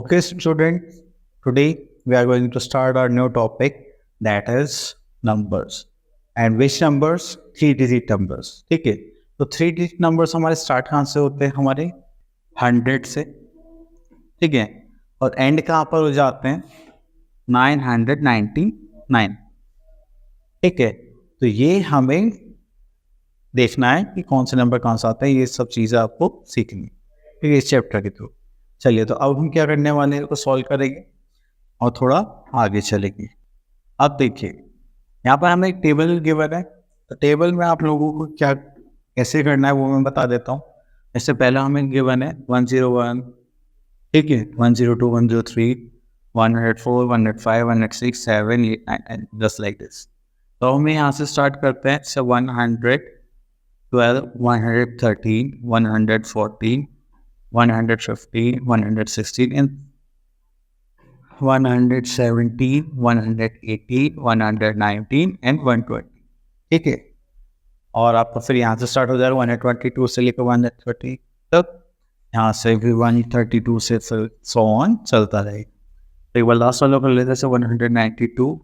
Okay, students, today we are going to start our new topic, that is numbers. And which numbers? 3 digit numbers. ठीक है, तो 3 digit numbers हमारे start कहाँ से होते हैं? हमारे 100 से. ठीक है, और एंड कहाँ पर हो जाते हैं? 999. ठीक है, तो ये हमें देखना है कि कौन से नंबर कहाँ से आते हैं. ये सब चीज़ें आपको सीखनी ठीक है इस चैप्टर के थ्रू. चलिए, तो अब हम क्या करने वाले हैं, इसको सॉल्व करेंगे और थोड़ा आगे चलेंगे. अब देखिए, यहाँ पर हमें एक टेबल गिवन है, तो टेबल में आप लोगों को क्या कैसे करना है वो मैं बता देता हूँ. इससे पहले हमें गिवन है 101, ठीक है, 102, 103, 104, 105, 106, 7, 8, 9, जस्ट लाइक दिस. तो हम यहाँ से स्टार्ट करते हैं. 112, 113, 114, 115, 116 and 117, 118, 119 and 120. ठीक है, और आपका फिर यहाँ से स्टार्ट हो जाएगा 122 से लेकर 130 तक. यहाँ से भी 132 से फिर सो ऑन चलता रहेगा. तो एक बार लास्ट वालों कर लेते हैं. 192,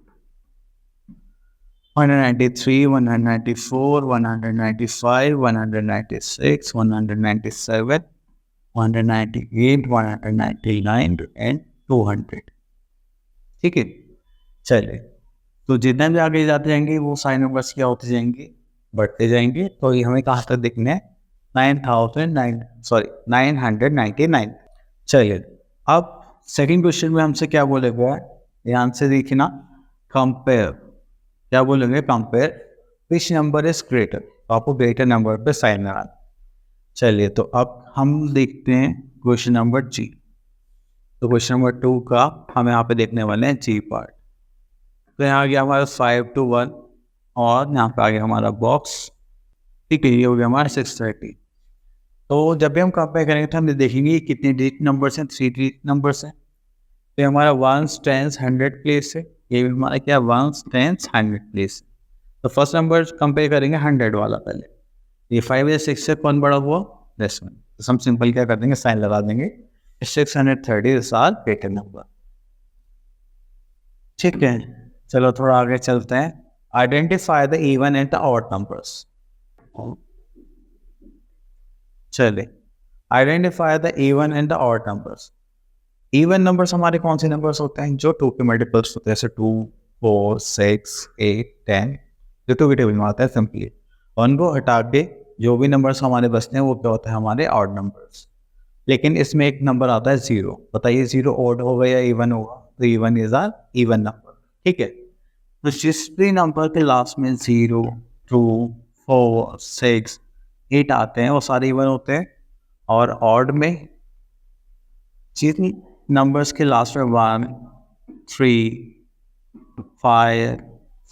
193, 194, 195, 196, 197, 198, 199 and 200. ठीक है, चलिए, तो जितने भी आगे जाते जाएंगे वो सारे नंबर्स क्या होते जाएंगे, बढ़ते जाएंगे. तो ये हमें कहाँ तक देखना है? 999. चलिए, अब सेकंड क्वेश्चन में हमसे क्या बोलेगा, ध्यान से देखना. कंपेयर, क्या बोलेंगे? Compare which number is greater. तो आपको ग्रेटर नंबर पे साइन लगाना. चलिए, तो अब हम देखते हैं क्वेश्चन नंबर जी. तो क्वेश्चन नंबर 2 का हम यहाँ पे देखने वाले हैं जी पार्ट. तो यहाँ आ गया हमारा 5 to 1 और यहाँ पे आ गया हमारा बॉक्स. ठीक है, ये हो गया हमारा 630. तो जब भी हम कंपेयर करेंगे तो हम देखेंगे कितने डिजिट नंबर्स हैं. 3 डिजिट नंबर्स हैं. तो हमारा 1s, 10s, 100 प्लेस है. ये भी हमारा क्या 1s, 10s, 100 प्लेस. तो फर्स्ट नंबर कंपेयर करेंगे 100 वाला पहले. ये 5 या 6 से कौन बड़ा हुआ? This one. तो हम सिंपल क्या कर देंगे, साइन लगा देंगे. 630 इज आवर ग्रेटर नंबर. ठीक है, चलो थोड़ा आगे चलते हैं. Identify the even and the odd numbers. चलिए, identify the even and the odd numbers. Even numbers हमारे कौन से नंबर्स होते हैं? जो 2 के मल्टीपल्स होते हैं, जैसे 2, 4, 6, 8, 10, जो 2 के टेबल में आता है सिंपली. उनको हटा के जो भी नंबर्स हमारे बचते हैं वो क्या होते हैं? हमारे ऑड नंबर्स. लेकिन इसमें एक नंबर आता है 0. बताइए, 0 ऑड होगा या इवन होगा? तो even is are even number. ठीक है, तो जिस भी नंबर के लास्ट में 0, 2, 4, 6, 8 आते हैं वो सारे इवन होते हैं. और ऑड में जितने नंबर्स के लास्ट में 1, 3, 5,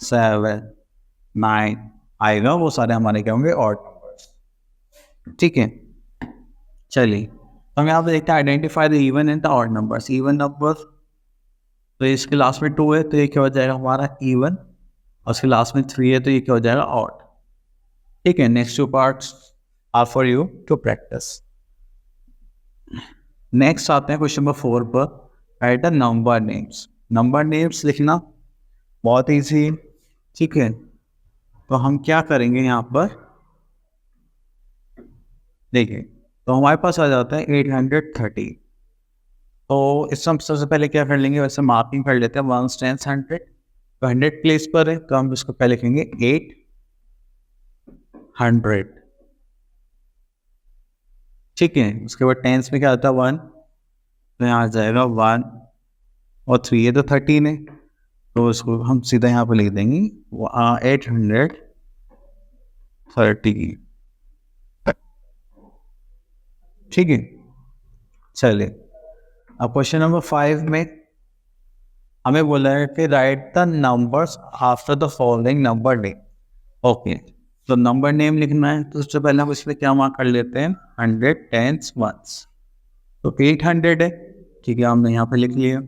7, 9 आएगा वो सारे हमारे क्या होंगे? Odd numbers. ठीक है, चलिए, तो हम यहाँ पे देखते हैं identify the even and the odd numbers. Even number, तो इसके लास्ट में 2 है तो ये क्या हो जाएगा हमारा इवन, और उसके लास्ट में 3 है तो ये क्या हो जाएगा? ऑड. ठीक है, next 2 parts are for you to practice. Next आते हैं क्वेश्चन नंबर 4 पर. Write the number names. Number names लिखना बहुत ईजी है. ठीक है, तो हम क्या करेंगे यहाँ पर, देखिए, तो हमारे पास आ जाता है 830. तो इस सबसे पहले क्या कर लेंगे, वैसे मार्किंग कर लेते हैं 1s, 10s, 100. तो 100 प्लेस पर है तो हम इसको पहले लिखेंगे 800. ठीक है, उसके बाद 10s में क्या आता है 1, तो यहाँ आ जाएगा 1 और 3 है तो 13 है. तो इसको हम सीधा यहाँ पर लिख देंगे 830. ठीक है, चलिए, अब क्वेश्चन नंबर 5 में हमें बोला है कि right the numbers after the following number name. Okay, तो नंबर नेम लिखना है. तो सबसे पहले हम इसमें क्या मार्क कर लेते हैं? 100, 10s, 1s. तो 800 है. ठीक है, हमने यहाँ पे लिख लिया.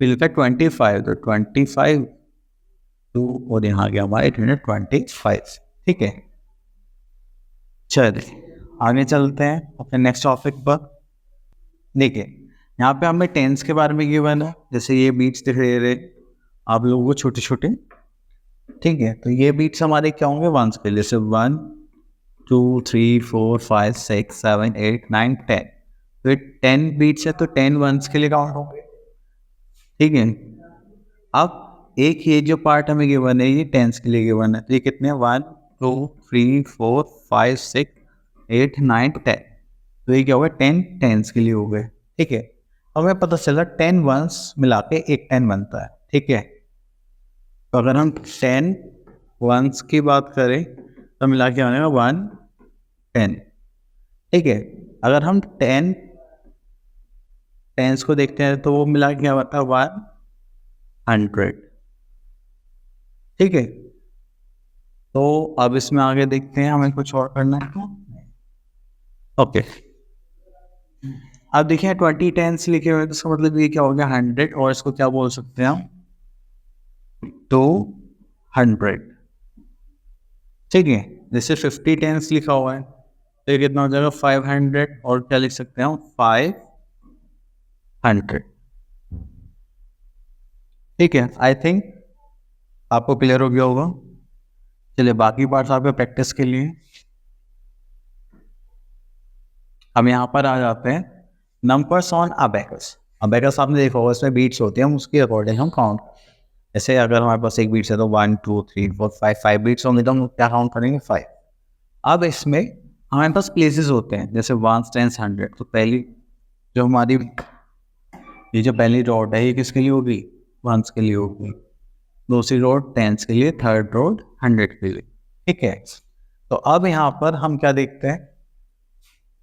फिर लिखा 25, तो 25 2 और यहाँ आ गया हमारा 825. ठीक है, चलिए आगे चलते हैं अपने नेक्स्ट टॉपिक पर. देखिए, यहाँ पे हमें टेंस के बारे में गिवन है, जैसे ये बीट्स दिख रहे आप लोगों को छोटे छोटे, ठीक है। तो ये बीट्स हमारे क्या होंगे वंस के लिए, जैसे 1 2 3 4 5 6 7 8 9 10। तो ये 10 बीट्स है तो 10 वंस के लिए काउंट होंगे, ठीक है। अब एक ये जो पार्ट हमें गिवन है ये टेंस के लिए गिवन है, तो ये कितने 1 2 3 4 5 6 8 9 10। तो ये क्या होगा 10 टेंस के लिए हो गए, ठीक है। हमें पता चला 10 वंस मिला के एक 10 बनता है, ठीक है। तो अगर हम 10 वंस की बात करें तो मिला के बनेगा 1 10, ठीक है। अगर हम 10 टेंस को देखते हैं तो वो मिला के क्या बनता है 100, ठीक है। तो अब इसमें आगे देखते हैं हमें कुछ और करना है क्या, ओके। अब देखिए 20 टेंस लिखे हुए तो इसका मतलब ये क्या हो गया 100, और इसको क्या बोल सकते हैं हम 200, ठीक है। जैसे 50 टेंस लिखा हुआ है तो ये कितना हो जाएगा 500, और क्या लिख सकते हैं हम 500, ठीक है। आई थिंक आपको क्लियर हो गया होगा। चलिए बाकी पार्ट्स आपके प्रैक्टिस के लिए हम यहाँ पर आ जाते हैं नंबर्स ऑन अबेकस। अबेकस आपने देखा होगा इसमें बीट्स होते हैं, हम उसके अकॉर्डिंग हम काउंट, जैसे अगर हमारे पास एक बीट्स है तो 1 2 3 4 5 5 बीट्स होंगे तो हम क्या काउंट करेंगे 5। अब इसमें हमारे पास प्लेसेस होते हैं जैसे 1 10 100। तो पहली जो हमारी ये जो पहली रोड है ये किसके लिए होगी, वंस के लिए होगी। दूसरी रोड टेंस के लिए, थर्ड रोड 100 के लिए, ठीक है। तो अब यहाँ पर हम क्या देखते हैं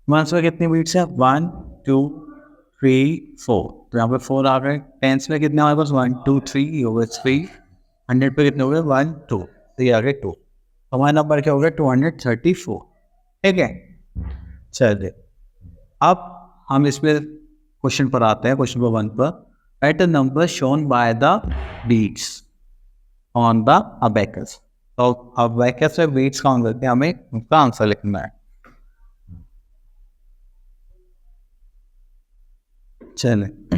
वंस में कितनी बीट्स है 1 2 3 4। तो यहाँ पे 4 आ गए। टेंस में कितने हमारे पास 1 2 3 हो गए 3। 100 पे कितने हो गए 1 2, तो ये आ गए 2। हमारा नंबर क्या हो गया 234, ठीक है। चलिए अब हम इसमें क्वेश्चन पर आते हैं, क्वेश्चन नंबर 1 पर। Write the number shown by the beads on the abacus. तो अबेकस में बीट्स काउंट करके हमें उसका आंसर लिखना है। चले तो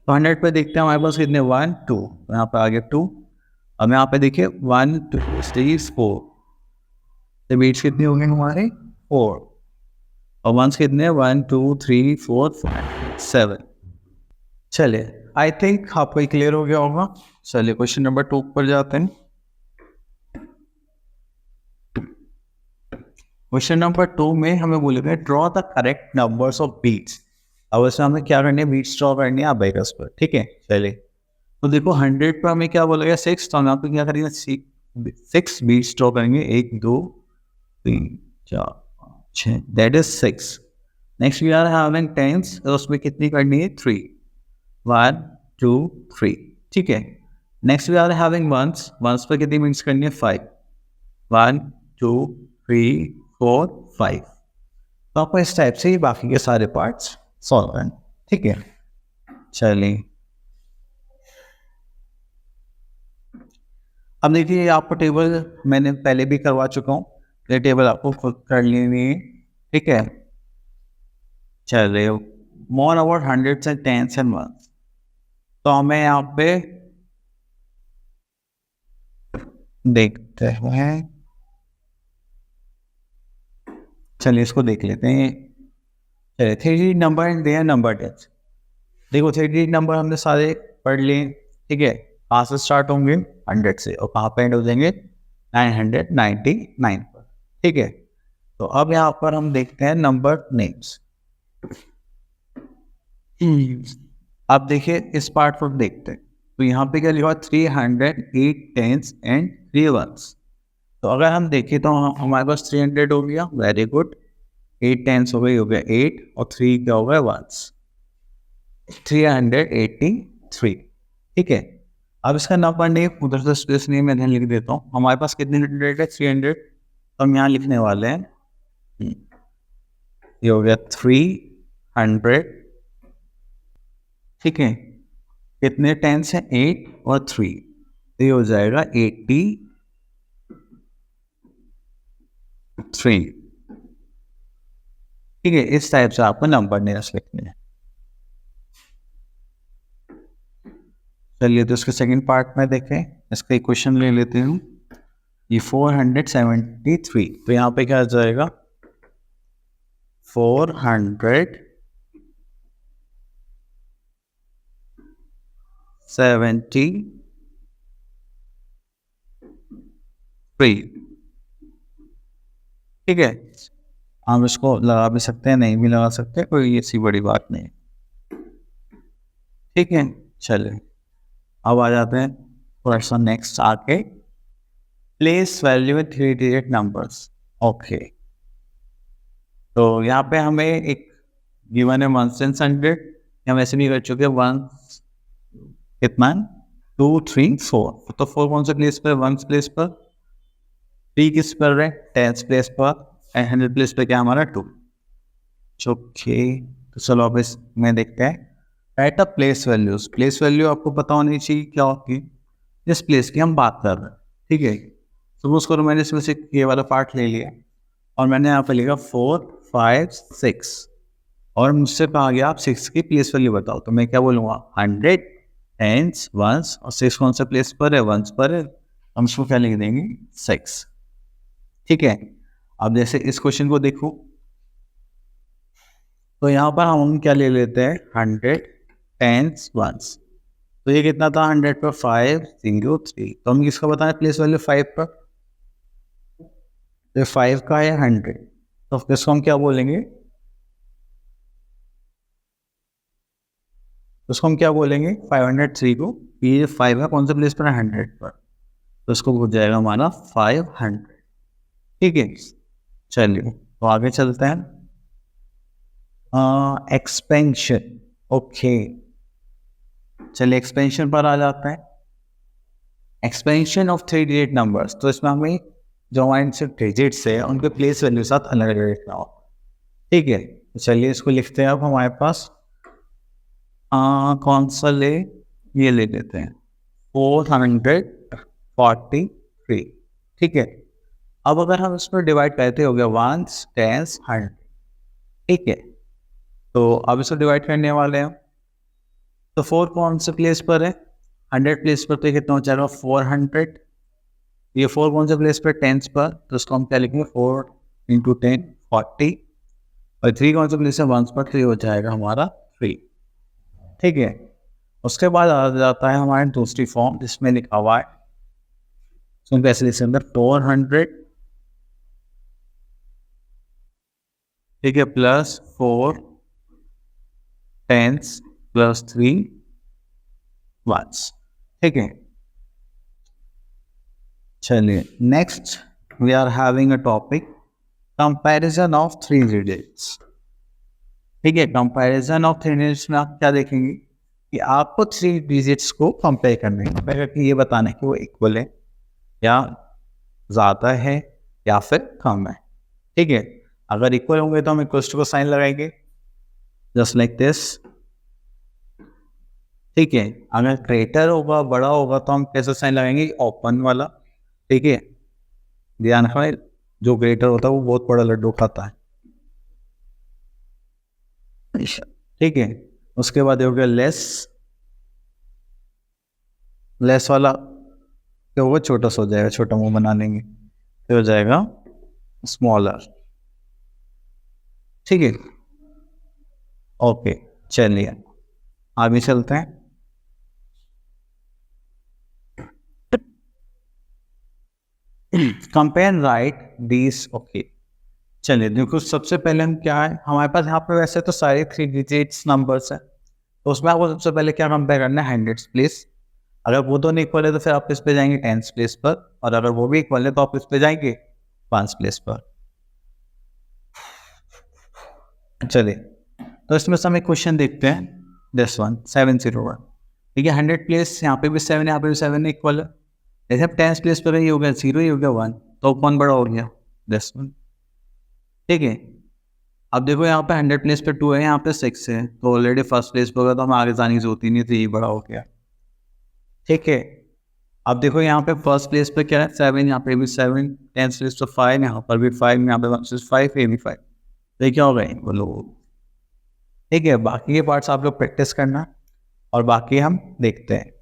100 पे देखते हैं हमारे पास कितने 1 2, तो यहाँ पे आ गया 2। अब यहाँ पे देखिए 1 2 3 4, तो बीट्स कितनी हो गई हमारे 4, और वंस कितने 1 2 3 4 5 7। चलिए आई थिंक आपको क्लियर हो गया होगा। चलिए क्वेश्चन नंबर 2 पर जाते हैं। क्वेश्चन नंबर 2 में हमें बोलेगा draw the correct numbers of beads. अब इसमें हमें क्या करनी है बीट्स ड्रॉ करनी है अबेकस पर, ठीक है। चलिए तो देखो 100 पर हमें क्या बोलेगा 6, तो हम यहाँ पे क्या करेंगे 6 बीट्स ड्रॉ करेंगे 1 2 3 4 5 6, that is 6। Next we are having tens, तो उसमें कितनी करनी है 3 1 2 3, ठीक है। Next we are having ones, ones पर कितनी बीट्स करनी है 5 1 2 3 4 5। तो आपको इस टाइप से ही बाकी के सारे पार्ट्स सॉल्व करना, ठीक है। चलिए अब देखिए आपको टेबल मैंने पहले भी करवा चुका हूँ, ये टेबल आपको खुद कर लेनी है, ठीक है। चलिए more about hundreds and tens and ones. तो हमें यहाँ पे देखते हैं, चलिए इसको देख लेते हैं। चलिए 3 number and their number tens. देखो 3 नंबर हमने सारे पढ़ लिए, ठीक है। कहाँ से स्टार्ट होंगे 100 से, और कहाँ पे एंड हो जाएंगे 999 पर, ठीक है। तो अब यहाँ पर हम देखते हैं नंबर नेम्स। अब देखिए इस पार्ट पर देखते हैं, तो यहाँ पे क्या लिखा 308 टेंस एंड 3 वंस। तो अगर हम देखें तो हमारे पास 300 हो गया, वेरी गुड। 8 टेंस हो गया 8, और 3 क्या हो गया वंस, 383, ठीक है। अब इसका नंबर नेम उधर से स्पेस नेम मैं लिख देता हूँ। हमारे पास कितने 100 है 300, तो हम यहाँ लिखने वाले हैं ये हो गया 300, ठीक है। कितने टेंस है 8 और 3, तो ये हो जाएगा 83, ठीक है। इस टाइप से आपको नंबर नेम्स लिखने हैं। चलिए तो इसके सेकंड पार्ट में देखें, इसका इक्वेशन ले लेते हूँ। ये 473, तो यहाँ पे क्या आ जाएगा 473। ठीक है, हम इसको लगा भी सकते हैं, नहीं भी लगा सकते, कोई ऐसी बड़ी बात नहीं। ठीक है, चलिए अब आ जाते हैं क्वेश्चन नेक्स्ट आके, प्लेस वैल्यू में 3 डिजिट नंबर्स। ओके, तो यहाँ पे हमें एक गिवन है 1 से 100, हम ऐसे भी कर चुके हैं 1 कितना 2 3 4, तो 4 कौन से प्लेस पर, 1 प्लेस पर, 3 किस पर है 10 प्लेस पर, एंड 100 प्लेस पर क्या हमारा 2। ओके, तो चलो अब इसमें देखते हैं right a place values. Place value आपको पता होनी चाहिए क्या होगी, जिस प्लेस की हम बात कर रहे हैं। ठीक है, सपोज करो मैंने इसमें से ये वाला पार्ट ले लिया और मैंने यहाँ पे लिखा 4 5 6 और मुझसे कहा गया आप 6 की प्लेस वैल्यू बताओ, तो मैं क्या बोलूँगा 100 10 1 और 6 कौन सा प्लेस पर है, 1 पर है, हम इसको क्या लिख देंगे 6। ठीक है, अब जैसे इस क्वेश्चन को देखो तो यहाँ पर हम क्या ले लेते हैं 100 10 1, तो ये कितना था 100 पर 5 0 3, तो हम किसका बताएं प्लेस वैल्यू 5 पर, तो 5 का है 100, तो इसको हम क्या बोलेंगे, उसको हम क्या बोलेंगे 503 को, ये 5 है कौन से प्लेस पर है 100 पर, तो इसको हो जाएगा हमारा 500। ठीक है, चलिए तो आगे चलते हैं। एक्सपेंशन, ओके चलिए एक्सपेंशन पर आ जाते हैं। एक्सपेंशन ऑफ 3 डिजिट नंबर्स, तो इसमें हमें जो हमारे डिजिट्स है उनके प्लेस वैल्यू साथ अलग अलग लिखना हो। ठीक है, तो चलिए इसको लिखते हैं। अब हमारे पास कौन सा ले, ये ले लेते हैं 443। ठीक है, अब अगर हम इसको डिवाइड करते हो गया 1 10 100। ठीक है, तो अब इसको डिवाइड करने वाले हैं, तो 4 कौन से प्लेस पर है 100 प्लेस पर, तो कितना हो जाएगा 400। ये 4 कौन से प्लेस पर 10 पर, तो इसको हम क्या लिखेंगे 4 × 10 40, और 3 कौन से प्लेस है 1 पर, तो ये हो जाएगा हमारा 3। ठीक है, उसके बाद आ जाता है हमारे दूसरी फॉर्म जिसमें लिखा हुआ है, तो कैसे लिख सकते हैं 400। ठीक है, प्लस 4 10 प्लस 3 1। ठीक है, चलिए next we are having a topic comparison of 3 digits. ठीक है, कंपैरिजन ऑफ 3 डिजिट्स में आप क्या देखेंगे कि आपको 3 डिजिट्स को कंपेयर करने हैं, कंपेयर करके ये बताना है कि वो इक्वल है या ज़्यादा है या फिर कम है। ठीक है, अगर इक्वल होंगे तो हम इक्वल टू को साइन लगाएंगे जस्ट लाइक दिस। ठीक है, अगर ग्रेटर होगा बड़ा होगा तो हम कैसे साइन लगाएंगे, ओपन वाला। ठीक है, ध्यान रखें जो ग्रेटर होता है वो बहुत बड़ा लड्डू खाता है। ठीक है, उसके बाद हो गया लेस वाला, तो वो छोटा सा हो जाएगा, छोटा मुंह बना लेंगे तो हो जाएगा स्मॉलर। ठीक है, ओके चलिए आगे चलते हैं। Compare right this. ओके चलिए देखो, सबसे पहले हम क्या है हमारे पास यहाँ पे वैसे तो सारे 3 डिजिट्स नंबर्स हैं, तो उसमें आपको सबसे पहले क्या कंपेयर करना है हंड्रेड्स प्लेस। अगर वो दोनों इक्वल है तो फिर आप इस पे जाएंगे 10s प्लेस पर, और अगर वो भी इक्वल है तो आप इस पे जाएंगे 5 प्लेस पर। चलिए तो इसमें से हम एक क्वेश्चन देखते हैं, दिस वन 701। ठीक है, 100 प्लेस यहाँ पे भी 7 यहाँ पे भी 7 इक्वल है, जैसे अब 10s प्लेस पर ये हो गया 0, ये हो गया 1, तो कौन बड़ा हो गया दिस वन। ठीक है, अब देखो यहाँ पे 100 प्लेस पे 2 है, यहाँ पे 6 है, तो ऑलरेडी फर्स्ट प्लेस पर होगा तो हम आगे जाने की जरूरत ही नहीं थी, ये बड़ा हो गया। ठीक है, अब देखो यहाँ पे फर्स्ट प्लेस पे क्या है 7, यहाँ पे भी 7, 10th प्लेस पे 5, यहाँ पर भी 5, यहाँ पे 5, ये भी 5, तो ये क्या हो गए बोलो। ठीक है, बाकी के पार्ट्स आप लोग प्रैक्टिस करना और बाकी हम देखते हैं।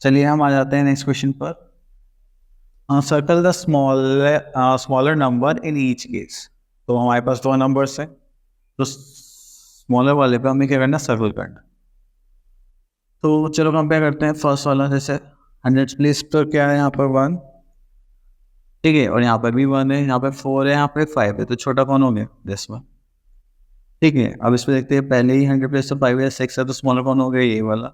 चलिए हम आ जाते हैं नेक्स्ट क्वेश्चन पर। Circle the smaller number in each case. तो हमारे पास दो नंबर्स हैं, तो स्मॉलर वाले पे हमें क्या करना है, सर्कल करना। तो चलो कंपेयर करते हैं फर्स्ट वाला, जैसे 100 प्लेस पर क्या है, यहाँ पर 1, ठीक है, और यहाँ पर भी 1 है, यहाँ पर 4 है, यहाँ पर 5 है, तो छोटा कौन हो गया, दिस वन, ठीक है। अब इस पर देखते हैं, पहले ही 100 प्लेस पर 5 है, 6 है, तो स्मॉलर कौन हो गया, ये वाला।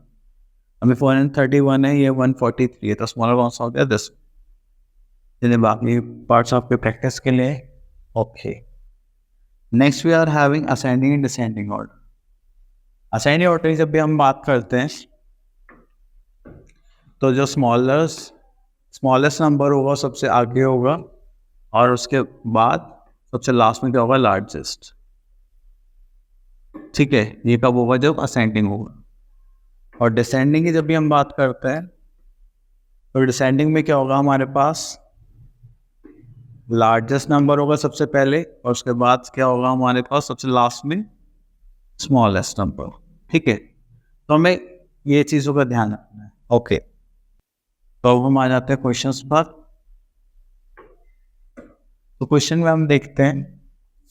अभी 431 है, ये 143 है, तो स्मॉलर कौन सा हो गया, दिस। चलिए बाकी पार्ट्स आपके प्रैक्टिस के लिए। Okay, next we are having ascending and descending order. Ascending order की जब भी हम बात करते हैं, तो जो स्मॉलेस्ट नंबर होगा सबसे आगे होगा, और उसके बाद सबसे लास्ट में क्या होगा, लार्जेस्ट, ठीक है। ये कब होगा, जब असेंडिंग होगा। और डिसेंडिंग की जब भी हम बात करते हैं, तो डिसेंडिंग में क्या होगा, हमारे पास लार्जेस्ट नंबर होगा सबसे पहले, और उसके बाद क्या होगा हमारे पास सबसे लास्ट में स्मॉलेस्ट नंबर, ठीक है। तो हमें ये चीज़ों का ध्यान रखना है। ओके, तो अब हम आ जाते हैं क्वेश्चंस पर। तो क्वेश्चन में हम देखते हैं,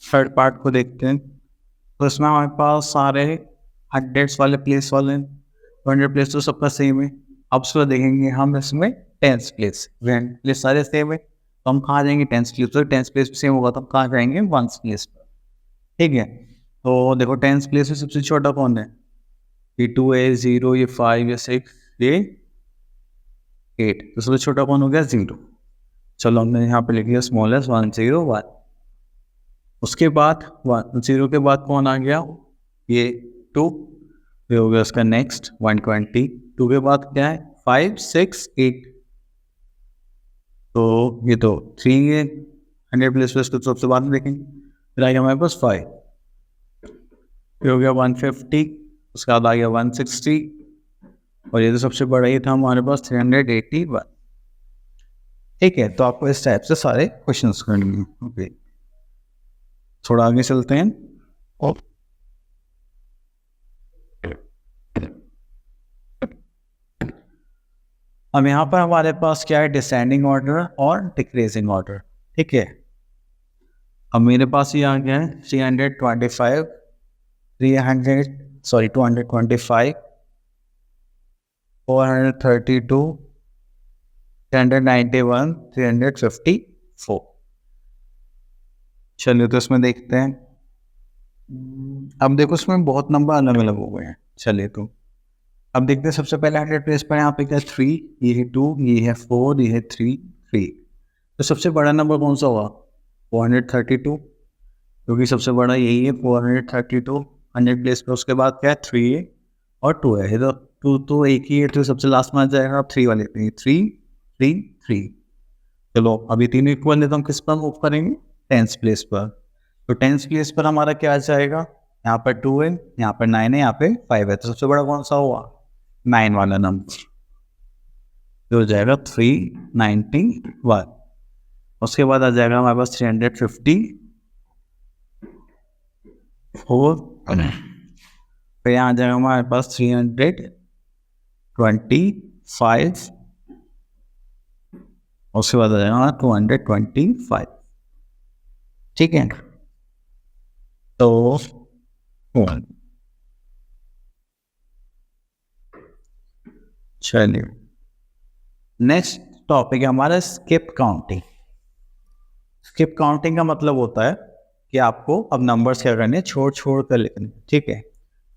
थर्ड पार्ट को देखते हैं। तो इसमें हमारे पास सारे हंड्रेड्स वाले प्लेस वाले, 200 प्लेस तो सबका सेम है। अब उसको देखेंगे हम, इसमें टेंस प्लेस प्लेस सारे सेम है, तो हम कहाँ जाएंगे, टेंस प्लेस। तो टेंस प्लेस भी सेम होगा, तो हम कहाँ जाएंगे, वंस प्लेस पर, ठीक है। तो देखो टेंस प्लेस में सबसे छोटा कौन है, ये 2 है, 0, ये 5, ये 6, ये 8, तो सबसे छोटा कौन हो गया, 0। चलो हमने यहाँ पे लिख दिया स्मॉलेस्ट 101। उसके बाद 0 के बाद कौन आ गया, ये 2, ये हो गया उसका नेक्स्ट 120। 2 के बाद क्या है, 5, 6, 8, तो ये तो 3 है। 100 प्लस प्लस तो सबसे बाद में देखेंगे। फिर आ गया हमारे पास 5, फिर हो गया 150, उसके बाद आ गया 160, और ये तो सबसे बड़ा ही था हमारे पास 381, ठीक है। तो आपको इस टाइप से सारे क्वेश्चंस करने हैं। ओके, थोड़ा आगे चलते हैं। अब यहाँ पर हमारे पास क्या है, डिसेंडिंग ऑर्डर और डिक्रीजिंग ऑर्डर, ठीक है। अब मेरे पास ये आ गया है 325, 225, 432, 391, 354। चलिए तो इसमें देखते हैं। अब देखो इसमें बहुत नंबर अलग अलग हो गए हैं। चलिए तो अब देखते हैं, सबसे पहले 100 प्लेस पर यहाँ पे क्या, 3, ये है 2, ये है 4, ये है 3, 3। तो सबसे बड़ा नंबर कौन सा होगा, 432, क्योंकि सबसे बड़ा यही है 432 100 प्लेस पर। उसके बाद क्या है, 3 है और 2 है, तो 2 तो एक ही है, तो सबसे लास्ट में आ जाएगा। आप 3 वाले पे 3, 3, 3। चलो अभी तीनों इक्वल है, तो हम किस पर मूव करेंगे, 10th प्लेस पर। तो 10th प्लेस पर हमारा क्या आ जाएगा, यहाँ पर 2 है, यहाँ पर 9 है, यहाँ पे 5 है, तो सबसे बड़ा कौन सा हुआ, 9 वाला नंबर, जो हो जाएगा 391। उसके बाद आ जाएगा हमारे पास 354, फिर यहाँ आ जाएगा हमारे पास 325, उसके बाद आ जाएगा 225, ठीक है। तो चलिए नेक्स्ट टॉपिक है हमारा स्किप काउंटिंग। स्किप काउंटिंग का मतलब होता है कि आपको अब नंबर्स क्या करने हैं, छोड़ छोड़ कर लिखने, ठीक है।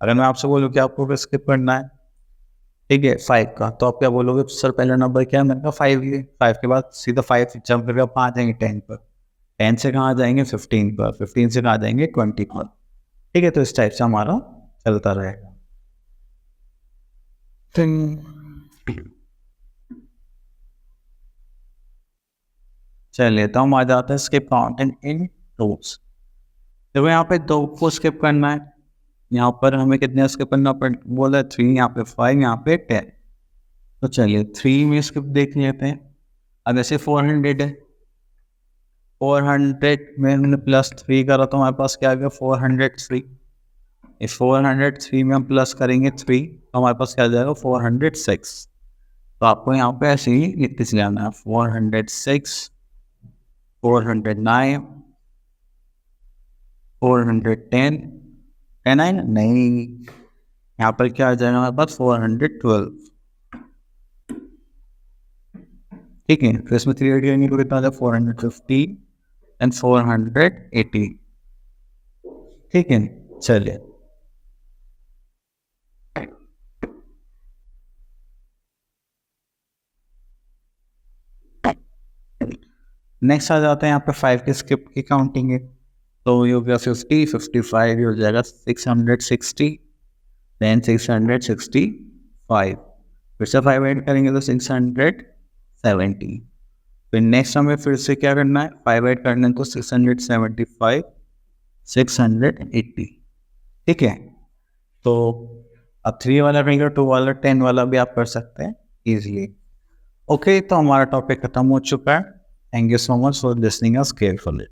अगर मैं आपसे बोलूँ कि आपको स्किप करना है, ठीक है, 5 का, तो आप क्या बोलोगे, सर पहला नंबर क्या है, मैंने कहा 5 ही है। 5 के बाद सीधा 5 जंप करके आप कहाँ जाएंगे, 10 पर। 10 से कहाँ जाएंगे, 15 पर। 15 से कहाँ जाएंगे, 20 पर, ठीक है। तो इस टाइप से हमारा चलता रहेगा। चलिए तो हम आ जाते हैं स्किप काउंटिंग इन रोज। देखो यहाँ पे 2 को स्किप करना है, यहाँ पर हमें कितने स्किप करना बोला, 3, यहाँ पे 5, यहाँ पे 10। तो चलिए 3 में स्किप देख लेते हैं। अब ऐसे 400 है, 400 में हमने +3 करा, तो हमारे पास क्या आ गया, 403। इस 403 में हम प्लस करेंगे 3, तो हमारे पास क्या आ जाएगा, 406। तो आपको यहाँ पे ऐसे ही लिखते चले जाना है 406, 409, 410, 10 है ना? नहीं, यहाँ पर क्या आ जाएगा हमारे पास 412। ठीक है, फिर इसमें 3 ऐड करेंगे तो कितना आ जाएगा 450 एंड 480। ठीक है, चलिए नेक्स्ट आ जाते हैं यहाँ पे 5 के स्किप की काउंटिंग है। तो ये हो गया 50, 55, ये हो जाएगा 660, देन 665, फिर से 5 ऐड करेंगे तो 670। फिर नेक्स्ट हमें फिर से क्या करना है, 5 ऐड करने को 675, 680। ठीक है, तो अब 3 वाला फिंगर, 2 वाला, 10 वाला भी आप कर सकते हैं इजीली। ओके, तो हमारा टॉपिक खत्म हो चुका है। Thank you so much for listening us carefully.